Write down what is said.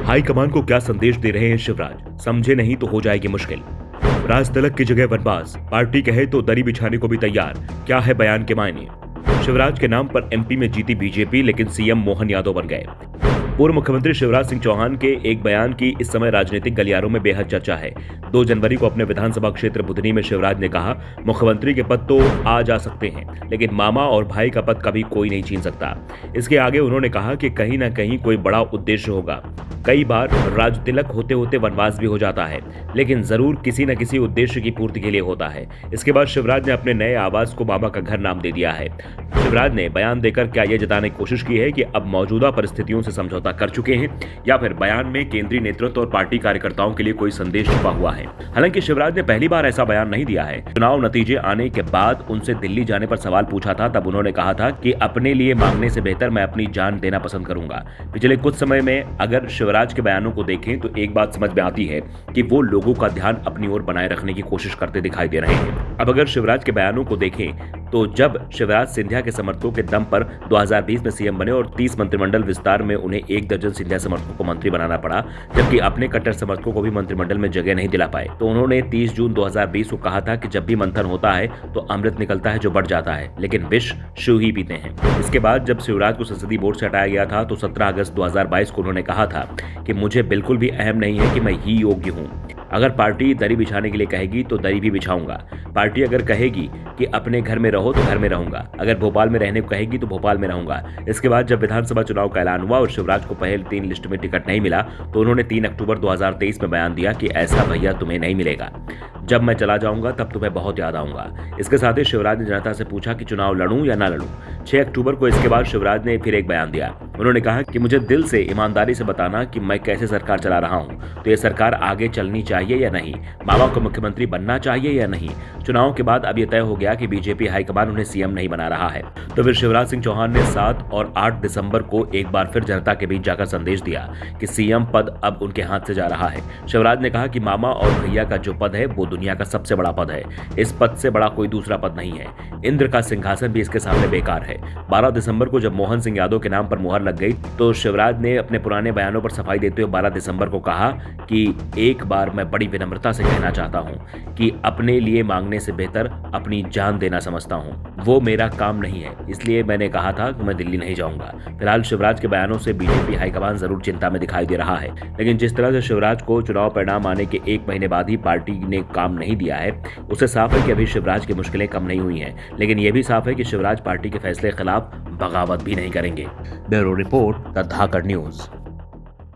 High command को क्या संदेश दे रहे हैं शिवराज, समझे नहीं तो हो जाएगी मुश्किल। राज तिलक की जगह वनवास, पार्टी कहे तो दरी बिछाने को भी तैयार, क्या है बयान के मायने। शिवराज के नाम पर एमपी में जीती बीजेपी, लेकिन सीएम मोहन यादव बन गए। पूर्व मुख्यमंत्री शिवराज सिंह चौहान के एक बयान की इस समय राजनीतिक गलियारों में बेहद चर्चा है। 2 जनवरी को अपने विधानसभा क्षेत्र बुधनी में शिवराज ने कहा, मुख्यमंत्री के पद तो आ जा सकते हैं, लेकिन मामा और भाई का पद कभी कोई नहीं छीन सकता। इसके आगे उन्होंने कहा कि कहीं ना कहीं कोई बड़ा उद्देश्य होगा। कई बार राज तिलक होते होते वनवास भी हो जाता है, लेकिन जरूर किसी न किसी उद्देश्य की पूर्ति के लिए होता है। इसके बाद शिवराज ने अपने नए आवास को मामा का घर नाम दे दिया है। शिवराज ने बयान देकर क्या यह जताने की कोशिश की है कि अब मौजूदा परिस्थितियों से समझौता कर चुके हैं, या फिर बयान में केंद्रीय नेतृत्व और पार्टी कार्यकर्ताओं के लिए कोई संदेश छुपा हुआ है। हालांकि शिवराज ने पहली बार ऐसा बयान नहीं दिया है। चुनाव नतीजे आने के बाद उनसे दिल्ली जाने पर सवाल पूछा था, तब उन्होंने कहा था कि अपने लिए मांगने से बेहतर मैं अपनी जान देना पसंद करूंगा। पिछले कुछ समय में अगर शिवराज के बयानों को देखें तो एक बात समझ में आती है कि वो लोगों का ध्यान अपनी ओर बनाए रखने की कोशिश करते दिखाई दे रहे हैं। अब अगर शिवराज के बयानों को देखें तो जब शिवराज सिंधिया के समर्थकों के दम पर 2020 में सीएम बने और 30 मंत्रिमंडल विस्तार में उन्हें 1 दर्जन सिंधिया समर्थकों को मंत्री बनाना पड़ा, जबकि अपने कट्टर समर्थकों को भी मंत्रिमंडल में जगह नहीं दिला पाए, तो उन्होंने 30 जून 2020 को कहा था कि जब भी मंथन होता है तो अमृत निकलता है जो बढ़ जाता है, लेकिन विष शिव ही पीते हैं। इसके बाद जब शिवराज को संसदीय बोर्ड से हटाया गया था तो 17 अगस्त 2022 को उन्होंने कहा था कि मुझे बिल्कुल भी अहम नहीं है कि मैं ही योग्य हूँ। अगर पार्टी दरी बिछाने के लिए कहेगी तो दरी भी बिछाऊंगा। पार्टी अगर कहेगी कि अपने घर में रहो तो घर में रहूंगा। अगर भोपाल में रहने को कहेगी तो भोपाल में रहूंगा। इसके बाद जब विधानसभा चुनाव का ऐलान हुआ और शिवराज को पहले 3 लिस्ट में टिकट नहीं मिला तो उन्होंने 3 अक्टूबर 2023 में बयान दिया कि ऐसा भैया तुम्हें नहीं मिलेगा। जब मैं चला जाऊंगा तब तुम्हें बहुत याद आऊंगा। इसके साथ ही शिवराज ने जनता से पूछा कि चुनाव लड़ूं या ना लड़ूं। 6 अक्टूबर को इसके बाद शिवराज ने फिर एक बयान दिया। उन्होंने कहा कि मुझे दिल से ईमानदारी से बताना कि मैं कैसे सरकार चला रहा हूं, तो ये सरकार आगे चलनी चाहिए या नहीं, मामा को मुख्यमंत्री बनना चाहिए या नहीं। चुनाव के बाद अब यह तय हो गया कि बीजेपी हाईकमान उन्हें सीएम नहीं बना रहा है। तो फिर शिवराज सिंह चौहान ने 7 और 8 दिसंबर को एक बार फिर जनता के बीच जाकर संदेश दिया कि सीएम पद अब उनके हाथ से जा रहा है। शिवराज ने कहा कि मामा और भैया का जो पद है वो दुनिया का सबसे बड़ा पद है। इस पद से बड़ा कोई दूसरा पद नहीं है। इंद्र का सिंहासन भी इसके सामने बेकार है। 12 दिसंबर को जब मोहन सिंह यादव के नाम पर मुहर लग गई तो शिवराज ने अपने पुराने बयानों पर सफाई देते हुए 12 दिसंबर को कहा कि एक बार मैं बड़ी विनम्रता से कहना चाहता हूं कि अपने लिए मांगने से बेहतर अपनी जान देना समझता हूं। वो मेरा काम नहीं है, इसलिए मैंने कहा था कि मैं दिल्ली नहीं जाऊंगा। फिलहाल शिवराज के बयानों से बीजेपी हाईकमान जरूर चिंता में दिखाई दे रहा है, लेकिन जिस तरह से शिवराज को चुनाव परिणाम आने के 1 महीने बाद ही पार्टी ने काम नहीं दिया है, उससे साफ है कि अभी शिवराज की मुश्किलें कम नहीं हुई हैं। लेकिन यह भी साफ है कि शिवराज पार्टी के फैसले के खिलाफ बगावत भी नहीं करेंगे। Bureau report, the Dhakad news.